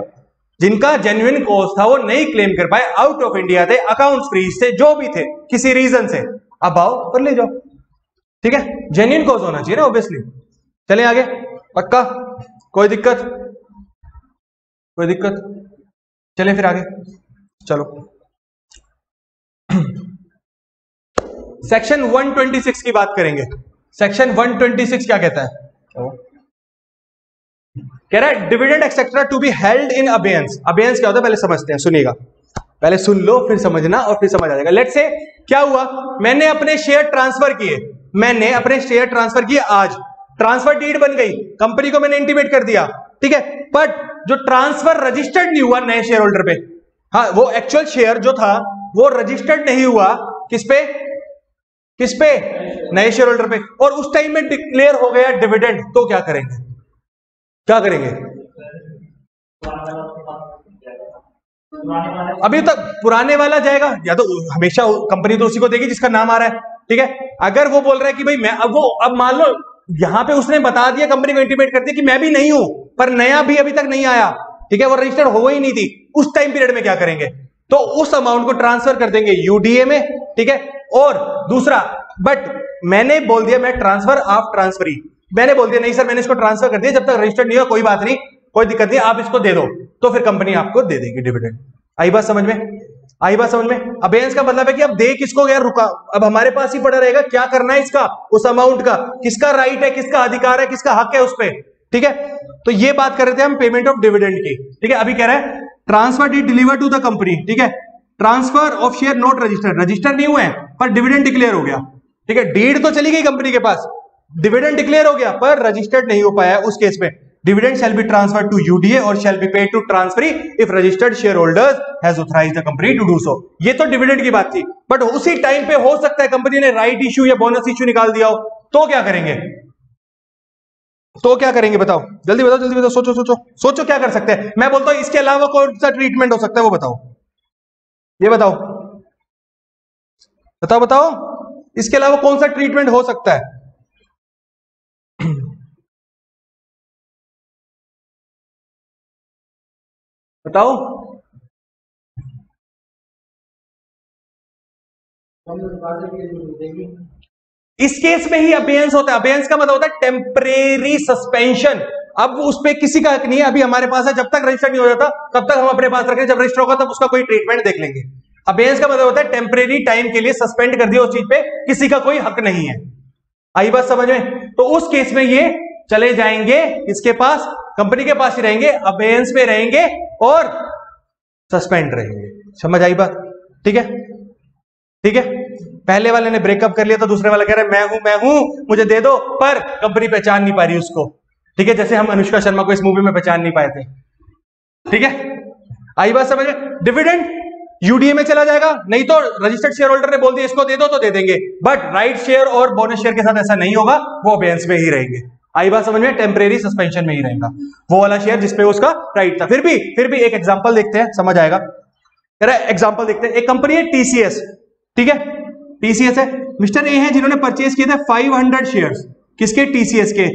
जिनका जेन्युइन कॉज था वो नहीं क्लेम कर पाए, आउट ऑफ इंडिया थे, अकाउंट्स फ्रीज थे, जो भी थे किसी रीजन से, अब आओ और ले जाओ, ठीक है, जेन्युइन कॉज होना चाहिए ना ऑब्वियसली। चले आगे, पक्का, कोई दिक्कत, कोई दिक्कत, चले फिर आगे, चलो सेक्शन 126 की बात करेंगे। सेक्शन 126 क्या कहता है, कह रहा है dividend etcetera to be held in abeyance, abeyance क्या होता है पहले समझते हैं, सुनिएगा, पहले सुन लो फिर समझना और फिर समझ आ जाएगा। लेट्स से क्या हुआ, मैंने अपने शेयर ट्रांसफर किए, आज ट्रांसफर डीड बन गई, कंपनी को मैंने इंटीमेट कर दिया, ठीक है, बट जो ट्रांसफर रजिस्टर्ड नहीं हुआ नए शेयर होल्डर पे, हाँ, वो एक्चुअल शेयर जो था वो रजिस्टर्ड नहीं हुआ, किस पे, नए शेयर होल्डर पे, और उस टाइम में डिक्लेयर हो गया डिविडेंड, तो क्या करेंगे, अभी तक पुराने वाला जाएगा, या तो हमेशा कंपनी तो उसी को देगी जिसका नाम आ रहा है, ठीक है। अगर वो बोल रहा है कि भाई मैं अब मान लो यहां पे उसने बता दिया, कंपनी को इंटीमेट कर दिया कि मैं भी नहीं हूं, पर नया भी अभी तक नहीं आया, ठीक है, वो रजिस्टर्ड हो ही नहीं थी, उस टाइम पीरियड में क्या करेंगे, तो उस अमाउंट को ट्रांसफर कर देंगे यूडीए में, ठीक है। और दूसरा, बट मैंने बोल दिया मैं ट्रांसफर ऑफ ट्रांसफरी, मैंने बोल दिया नहीं सर मैंने इसको ट्रांसफर कर दिया, जब तक रजिस्टर्ड नहीं हो कोई बात नहीं, कोई दिक्कत नहीं, आप इसको दे दो, तो फिर कंपनी आपको दे देगी डिविडेंड। आई बात समझ में, आई बात समझ में। अबेयंस का मतलब है कि अब दे किसको यार, रुका, अब हमारे पास ही पड़ा रहेगा, क्या करना है इसका, उस अमाउंट का किसका राइट है, किसका अधिकार है, किसका हक है उस पर, ठीक है। तो ये बात कर रहे थे हम पेमेंट ऑफ डिविडेंड की, ठीक है। अभी कह रहा है transfer deed deliver to the company, ठीक है, transfer of share not registered, register नहीं हुए हैं पर डिविडेंड डिक्लेयर हो गया, ठीक है, डीड तो चली गई कंपनी के पास, डिविडेंड डिक्लेयर हो गया पर रजिस्टर्ड नहीं हो पाया, उस केस में dividend shall be transferred to UDA और shall be paid to transferee if registered share holders has authorised the company to do so. ये तो डिविडेंड की बात थी, बट उसी टाइम पे हो सकता है कंपनी ने राइट इश्यू या बोनस इश्यू निकाल दिया हो, तो क्या करेंगे, तो क्या करेंगे बताओ, जल्दी बताओ, जल्दी बताओ, सोचो सोचो सोचो, क्या कर सकते हैं। मैं बोलता हूं इसके अलावा कौन सा ट्रीटमेंट हो सकता है, वो बताओ, ये बताओ, बताओ बताओ, इसके अलावा कौन सा ट्रीटमेंट हो सकता है, बताओ। इस केस में ही अबेयंस होता है, अबेयंस का मतलब होता है टेम्परेरी सस्पेंशन, अब उस पे किसी का हक नहीं है, अभी हमारे पास है, जब तक रजिस्टर नहीं हो जाता तब तक हम अपने पास रखें, जब रजिस्टर होगा तब उसका कोई ट्रीटमेंट देख लेंगे। अबेयंस का मतलब होता है टेम्परेरी टाइम के लिए सस्पेंड कर दिया उस चीज पे, किसी का कोई हक नहीं है। आई बात समझ में, तो उस केस में ये चले जाएंगे इसके पास, कंपनी के पास ही रहेंगे, अबेयंस में रहेंगे और सस्पेंड रहेंगे। समझ आई बात, ठीक है, ठीक है। पहले वाले ने ब्रेकअप कर लिया तो दूसरे वाला कह रहा है मैं हूं मुझे दे दो, पर कंपनी पहचान नहीं पा रही उसको, ठीक है, जैसे हम अनुष्का शर्मा को इस मूवी में पहचान नहीं पाए थे, ठीक है। आई बात समझ में, डिविडेंड यूडीए में चला जाएगा, नहीं तो रजिस्टर्ड शेयर होल्डर ने बोल दिया इसको दे दो तो दे देंगे, बट राइट शेयर और बोनस शेयर के साथ ऐसा नहीं होगा, वो अबेयंस में ही रहेंगे। आई बात समझ में, टेम्परेरी सस्पेंशन में ही रहेगा वो वाला शेयर जिसपे उसका राइट था। फिर भी एक एग्जांपल देखते हैं, समझ आएगा। एग्जांपल देखते हैं, एक कंपनी है टीसीएस, ठीक है, टीसीएस है, मिस्टर ए है जिन्होंने परचेज किए थे 500 शेयर्स, किसके, टीसीएस के,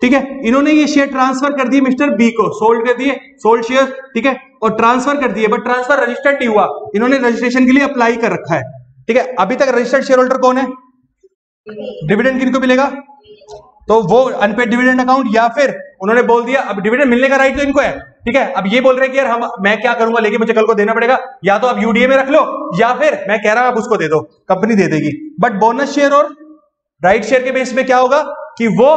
ठीक है। इन्होंने ये शेयर ट्रांसफर कर दिए मिस्टर बी को, सोल्ड कर दिए, सोल्ड शेयर, ठीक है, और ट्रांसफर कर दिए, बट ट्रांसफर रजिस्टर्ड नहीं हुआ, इन्होंने रजिस्ट्रेशन के लिए अप्लाई कर रखा है, ठीक है। अभी तक रजिस्टर्ड शेयर होल्डर कौन है, डिविडेंड किनको मिलेगा, तो वो अनपेड डिविडेंड अकाउंट, या फिर उन्होंने बोल दिया अब डिविडेंड मिलने का राइट तो इनको है, ठीक है। अब ये बोल रहे हैं कि यार मैं क्या करूंगा, लेकिन मुझे कल को देना पड़ेगा, या तो आप यूडीए में रख लो, या फिर मैं कह रहा हूं आप उसको दे दो, कंपनी दे देगी। बट बोनस शेयर और राइट शेयर के बेस पे क्या होगा कि वो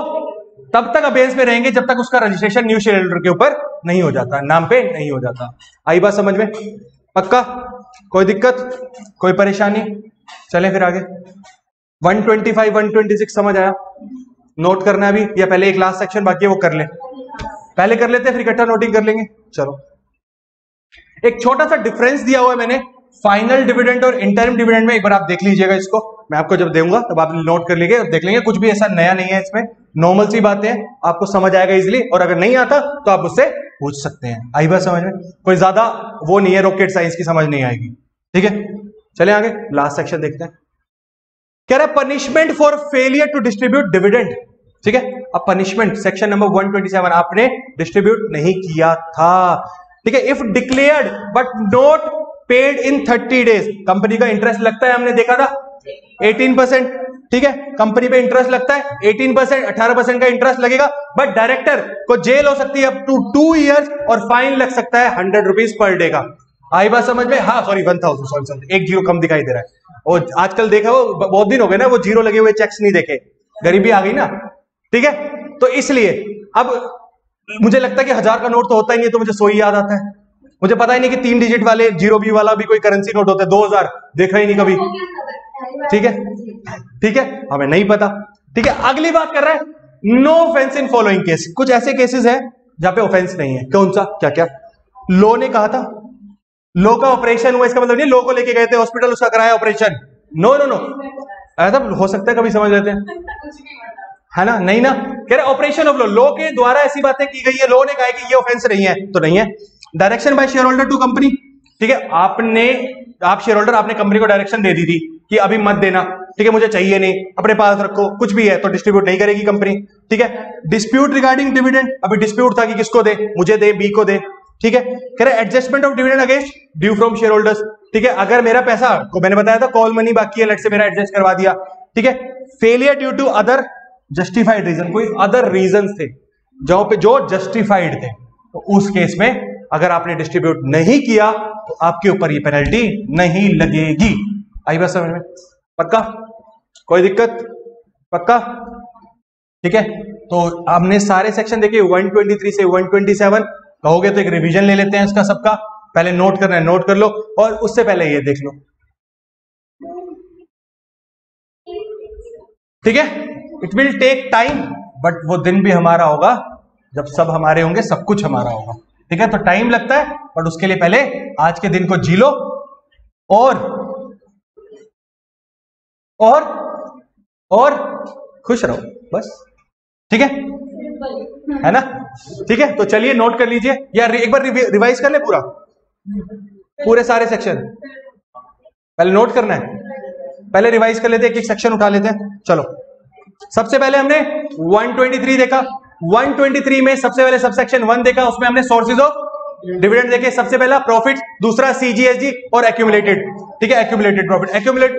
तब तक अबेयंस में रहेंगे जब तक उसका रजिस्ट्रेशन न्यू शेयर होल्डर के ऊपर नहीं हो जाता, नाम पे नहीं हो जाता। आई बात समझ में, पक्का, कोई दिक्कत, कोई परेशानी, चलें फिर आगे। 125 126 समझ आया, नोट करना अभी, या पहले एक लास्ट सेक्शन बाकी है वो कर ले, पहले कर लेते हैं फिर इकट्ठा नोटिंग कर लेंगे। चलो, एक छोटा सा डिफरेंस दिया हुआ है मैंने फाइनल डिविडेंड और इंटरिम डिविडेंड में, एक बार आप देख लीजिएगा इसको, मैं आपको जब दूंगा तब आप नोट कर लीजिए, देख लेंगे, कुछ भी ऐसा नया नहीं है इसमें, नॉर्मल सी बातें हैं, आपको समझ आएगा इजीली, और अगर नहीं आता तो आप उससे पूछ सकते हैं। आई बात समझ में, कोई ज्यादा वो नहीं है, रॉकेट साइंस की समझ नहीं आएगी, ठीक है। चले आगे, लास्ट सेक्शन देखते हैं। कह रहा है punishment for failure to distribute dividend, ठीक है। अब पनिशमेंट सेक्शन नंबर 127, आपने डिस्ट्रीब्यूट नहीं किया था, ठीक है। If declared but not paid in 30 days, company का इंटरेस्ट लगता है, हमने देखा था 18%, ठीक है, कंपनी पे इंटरेस्ट लगता है 18%, 18% का इंटरेस्ट लगेगा, बट डायरेक्टर को जेल हो सकती है अप टू 2 इयर्स और फाइन लग सकता है 100 रुपीज पर डे का। आई बात समझ में, हाँ सॉरी 1000, सॉरी एक जीरो कम दिखाई दे रहा है, और आजकल देखा वो बहुत दिन हो गए ना, वो जीरो लगे हुए चेक्स नहीं देखे, गरीबी आ गई ना, ठीक है। तो इसलिए अब मुझे लगता है कि 1000 का नोट तो होता ही नहीं है, तो मुझे 100 ही याद आता है, मुझे पता ही नहीं कि 3 डिजिट वाले जीरो बी वाला भी कोई करेंसी नोट होता है, 2000 देखा ही नहीं कभी, ठीक है, ठीक है, हमें नहीं पता, ठीक है। अगली बात कर रहा है no offence in following case, कुछ ऐसे केसेस हैं जहां पे ऑफेंस नहीं है, कौन सा, क्या क्या, लो ने कहा था, लो का ऑपरेशन हुआ, इसका मतलब नहीं लो को लेके गए थे हॉस्पिटल, उसका कराया ऑपरेशन, नो नो नो, ऐसा हो सकता है, कभी समझ लेते हैं, है ना, नहीं ना, कह रहे ऑपरेशन ऑफ लो के द्वारा ऐसी बातें की गई है, लो ने कहा कि ये ऑफेंस नहीं है, तो नहीं है। Direction by share holder to company, ठीक है, आप शेयर होल्डर, आपने कंपनी को डायरेक्शन दे दी थी कि अभी मत देना, ठीक है, मुझे चाहिए नहीं, अपने पास रखो, कुछ भी है तो डिस्ट्रीब्यूट नहीं करेगी कंपनी। ठीक है, डिस्प्यूट रिगार्डिंग डिविडेंड, अभी डिस्प्यूट था कि किसको दे, मुझे दे, बी को दे। ठीक है, कह रहे adjustment of dividend against due from share holders. ठीक है, अगर मेरा पैसा को मैंने बताया था कॉल मनी बाकी है, लेट से मेरा एडजस्ट करवा दिया। ठीक है, failure due to other justified reason, कोई अदर रीजन थे जहां पे जो जस्टिफाइड थे, तो उस केस में अगर आपने डिस्ट्रीब्यूट नहीं किया तो आपके ऊपर ये पेनल्टी नहीं लगेगी। आई बात समझ में? पक्का? कोई दिक्कत? पक्का? ठीक है, तो हमने सारे सेक्शन देखे 123 से 127। कहोगे तो एक रिवीजन ले लेते हैं इसका सबका, पहले नोट करना है नोट कर लो, और उससे पहले ये देख लो। ठीक है, it will take time, but वो दिन भी हमारा होगा जब सब हमारे होंगे, सब कुछ हमारा होगा। ठीक है, तो टाइम लगता है, बट उसके लिए पहले आज के दिन को जी लो और खुश रहो बस। ठीक है ना? ठीक है, तो चलिए नोट कर लीजिए, या एक बार रिवाइज कर ले पूरे सारे सेक्शन। पहले नोट करना है, पहले रिवाइज कर लेते हैं, एक सेक्शन उठा लेते हैं। चलो, सबसे पहले हमने 123 देखा। 123 में सबसे पहले सबसेक्शन 1 देखा, उसमें हमने सोर्सेज ऑफ डिविडेंड देखे। सबसे पहला प्रॉफिट, दूसरा सीजीएसडी और एक्यूमुलेटेड। ठीक है, एक्यूमुलेटेड प्रॉफिट।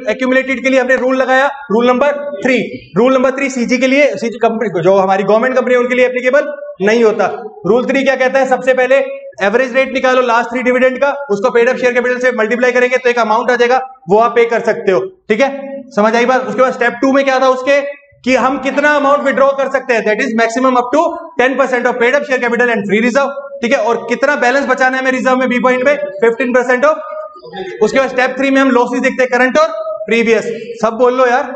एक्यूमुलेटेड के लिए हमने रूल लगाया, rule number 3। Rule number 3 CG के लिए, सीजी कंपनी जो हमारी गवर्नमेंट कंपनी है उनके लिए एप्लीकेबल नहीं होता। रूल 3 क्या कहता है? सबसे पहले एवरेज रेट निकालो लास्ट 3 डिविडेंड का, उसको पेड अप शेयर कैपिटल से मल्टीप्लाई करेंगे तो एक अमाउंट आ जाएगा, वो आप पे कर सकते हो। ठीक है, समझ आई बात? उसके बाद स्टेप 2 में क्या था उसके, कि हम कितना अमाउंट विड्रॉ कर सकते हैं, that is maximum up to 10% of paid up share capital and free reserve. ठीक है, और कितना बैलेंस बचाना है हमें रिजर्व में, बी पॉइंट में 15% ऑफ। उसके बाद स्टेप 3 में हम लॉसेस देखते हैं, करंट और प्रीवियस, सब बोल लो यार।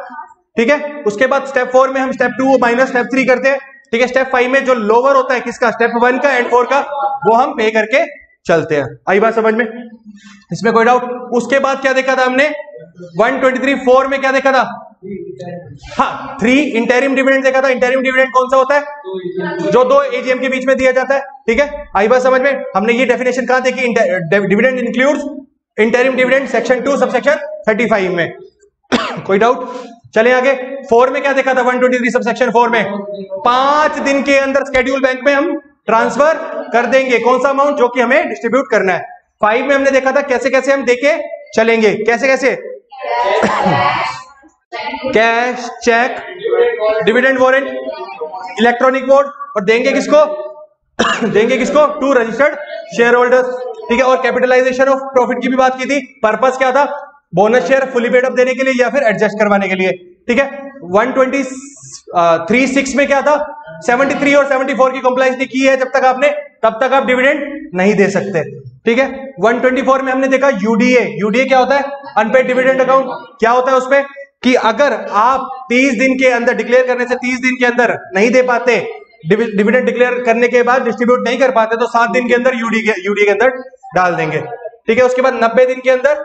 ठीक है, उसके बाद स्टेप 4 में हम स्टेप 2 माइनस स्टेप 3 करते हैं। ठीक है, स्टेप 5 में जो लोअर होता है किसका, स्टेप 1 का एंड 4 का, वो हम पे करके चलते हैं। आई बात समझ में? इसमें कोई डाउट? उसके बाद क्या देखा था हमने 123(4) में, क्या देखा था? हाँ, 3 इंटरिम डिविडेंड देखा था। इंटरिम डिविडेंड कौन सा होता है? जो 2 एजीएम के बीच में दिया जाता है। ठीक है, आई बात समझ में? हमने ये डेफिनेशन कहां देखी? Dividend includes interim dividend, section 2 subsection 35 में। कोई डाउट? चले आगे। 4 में क्या देखा था? 123 सबसेक्शन 4 में 5 दिन के अंदर शेड्यूल बैंक में हम ट्रांसफर कर देंगे कौन सा अमाउंट, जो कि हमें डिस्ट्रीब्यूट करना है। 5 में हमने देखा था कैसे कैसे हम देके चलेंगे, कैसे कैसे, cash, cheque, dividend warrant, electronic board, और देंगे किसको? देंगे किसको? To registered share holders. ठीक है, और कैपिटलाइजेशन ऑफ प्रॉफिट की भी बात की थी। पर्पस क्या था? Bonus share fully paid up देने के लिए या फिर एडजस्ट करवाने के लिए। ठीक है, 123(6) में क्या था? 73 और 74 की कंप्लायंस नहीं की है जब तक आपने, तब तक आप डिविडेंड नहीं दे सकते। ठीक है, 124 में हमने देखा यूडीए। यूडीए क्या होता है? Unpaid dividend account. क्या होता है उसमें? कि अगर आप 30 दिन के अंदर, डिक्लेयर करने से 30 दिन के अंदर नहीं दे पाते, डिविडेंड डिक्लेयर करने के बाद डिस्ट्रीब्यूट नहीं कर पाते, तो 7 दिन के अंदर यूडीए के अंदर डाल देंगे। ठीक है, उसके बाद 90 दिन के अंदर,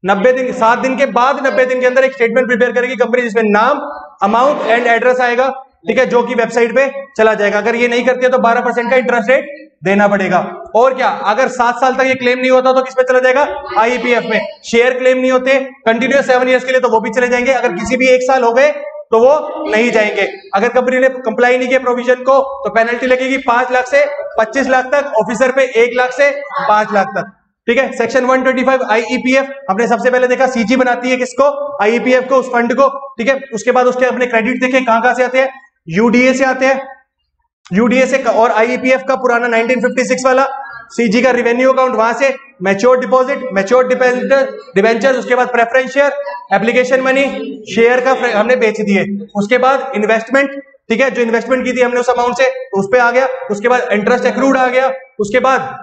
90 दिन, 7 दिन के बाद 90 दिन के अंदर एक स्टेटमेंट प्रिपेयर करेगी कंपनी, जिसमें नाम, अमाउंट एंड एड्रेस आएगा। ठीक है, जो कि वेबसाइट पे चला जाएगा। अगर ये नहीं करती है तो 12% का इंटरेस्ट रेट देना पड़ेगा। और क्या, अगर 7 साल तक ये क्लेम नहीं होता तो किस पे चला जाएगा? आईपीएफ में। शेयर क्लेम नहीं होते कंटिन्यूअस 7 इयर्स के लिए तो वो भी चले जाएंगे। अगर किसी भी 1 साल हो गए तो वो नहीं जाएंगे। अगर कंपनी ने कंप्लाई नहीं किया प्रोविजन को तो पेनल्टी लगेगी 5 लाख से 25 लाख तक, ऑफिसर पे 1 लाख से 5 लाख तक। ठीक है, सेक्शन 125 आईईपीएफ हमने सबसे पहले देखा, सीजी बनाती है किसको? आईईपीएफ को, उस फंड को। ठीक है, उसके बाद उसके अपने क्रेडिट देखे कहां से आते हैं? यूडीए से आते हैं, यूडीए से, और आईईपीएफ का पुराना 1956 वाला सीजी का रिवेन्यू अकाउंट, वहां से मैच्योर डिपॉजिट, मैच्योर डिबेंचर, उसके बाद preference share, application money, share का हमने बेच दिए। उसके बाद इन्वेस्टमेंट, ठीक है, जो इन्वेस्टमेंट की थी हमने उस अमाउंट से, तो उस पे आ गया। उसके बाद इंटरेस्ट एक्रूड आ गया। उसके बाद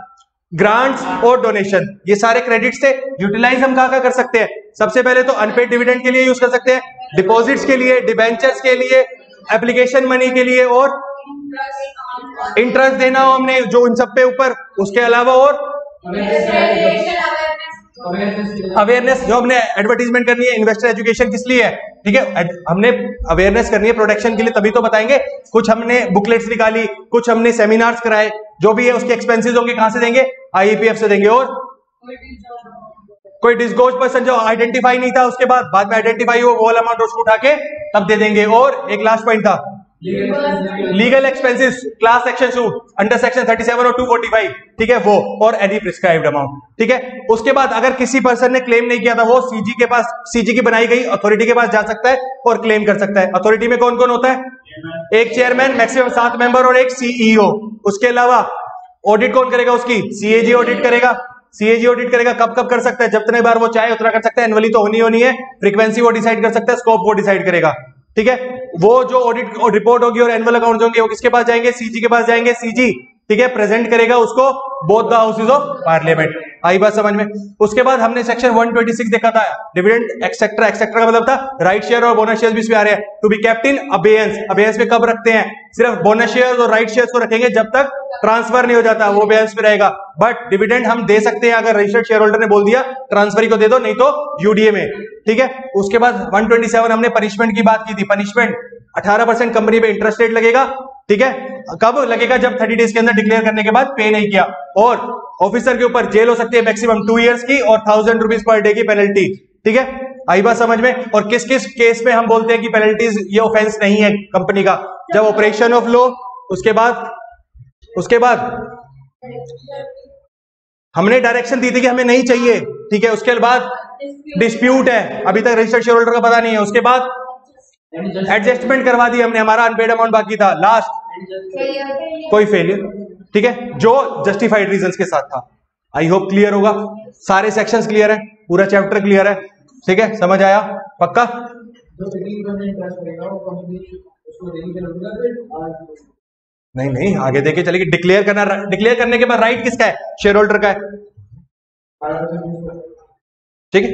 ग्रांट्स और डोनेशन, ये सारे क्रेडिट से यूटिलाइज हम कहां कर सकते हैं? सबसे पहले तो अनपेड डिविडेंड के लिए यूज कर सकते हैं, डिपॉजिट्स के लिए, डिबेंचर्स के लिए, एप्लीकेशन मनी के लिए, और इंटरेस्ट देना हो हमने जो इन सब पे ऊपर। उसके अलावा और अवेयरनेस, जो हमने एडवर्टीजमेंट करनी है, इन्वेस्टर एजुकेशन किस लिए है? ठीक है, हमने अवेयरनेस करनी है प्रोटेक्शन के लिए, तभी तो बताएंगे। कुछ हमने बुकलेट्स निकाली, कुछ हमने सेमिनार्स कराए, जो भी है उसके एक्सपेंसेस होंगे कहां से देंगे? आईईपीएफ से देंगे। और कोई डिस्गोज पर्सन जो आइडेंटिफाई नहीं था, उसके बाद में आइडेंटिफाई हुआ, वो अमाउंट उसको उठा के तब दे देंगे। और एक लास्ट पॉइंट था, legal expenses class action suit under section 37 और 245, ठीक है, वो, और एनी प्रिस्क्राइब्ड अमाउंट, ठीक है। उसके बाद अगर किसी पर्सन ने क्लेम नहीं किया था, वो सीजी के पास, सीजी की बनाई गई अथॉरिटी के पास जा सकता है और क्लेम कर सकता है। अथॉरिटी में कौन कौन होता है? एक चेयरमैन, मैक्सिमम 7 मेंबर और एक सीईओ। उसके अलावा ऑडिट कौन करेगा उसकी? सीएजी ऑडिट करेगा। सीएजी ऑडिट करेगा कब कब कर सकता है? जितने बार वो चाहे उतना कर सकता है। एनुअली तो होनी है। फ्रीक्वेंसी वो डिसाइड कर सकता है, स्कोप वो डिसाइड करेगा, ठीक है। वो जो ऑडिट रिपोर्ट होगी और एनुअल अकाउंट होंगे वो किसके पास जाएंगे? सीजी के पास जाएंगे। सीजी, ठीक है, प्रेजेंट करेगा उसको both the houses of Parliament. आई बात समझ में? उसके बाद हमने सेक्शन 126 देखा था, डिविडेंड एक्सेट्रा। एक्सेट्रा का मतलब था राइट शेयर और बोनस शेयर भी इसमें आ रहे हैं, to be kept in abeyance. Abeyance में कब रखते हैं? सिर्फ बोनस शेयर और राइट शेयर को रखेंगे जब तक ट्रांसफर नहीं हो जाता, वो अबेयंस में रहेगा। बट डिविडेंड हम दे सकते हैं अगर रजिस्टर्ड शेयर होल्डर ने बोल दिया ट्रांसफर को दे दो, नहीं तो यूडीए में, ठीक है। उसके बाद 127 हमने पनिशमेंट की बात की थी। पनिशमेंट 18% कंपनी पे इंटरेस्ट रेट लगेगा, ठीक है। कब लगेगा? जब 30 डेज के अंदर डिक्लेयर करने के बाद पे नहीं किया। और ऑफिसर के ऊपर जेल हो सकती है मैक्सिमम 2 इयर्स की और 1000 रुपीज पर डे की पेनल्टी, ठीक है। आई बात समझ में? और किस किस केस में हम बोलते हैं कि पेनल्टीज ये ऑफेंस नहीं है कंपनी का? जब ऑपरेशन ऑफ लॉ, उसके बाद हमने डायरेक्शन दी थी कि हमें नहीं चाहिए, ठीक है। उसके बाद डिस्प्यूट है, अभी तक रजिस्टर्ड शेयर होल्डर का पता नहीं है। उसके बाद एडजस्टमेंट करवा दी हमने, हमारा अनपेड अमाउंट बाकी था। लास्ट कोई फेलियर, ठीक है, जो जस्टिफाइड रीजंस के साथ था। आई होप क्लियर होगा। सारे सेक्शंस क्लियर है, पूरा चैप्टर क्लियर है, ठीक है, समझ आया? पक्का? नहीं, आगे देखे चलेगी। डिक्लेयर करने के बाद राइट किसका है? शेयर होल्डर का है, ठीक है।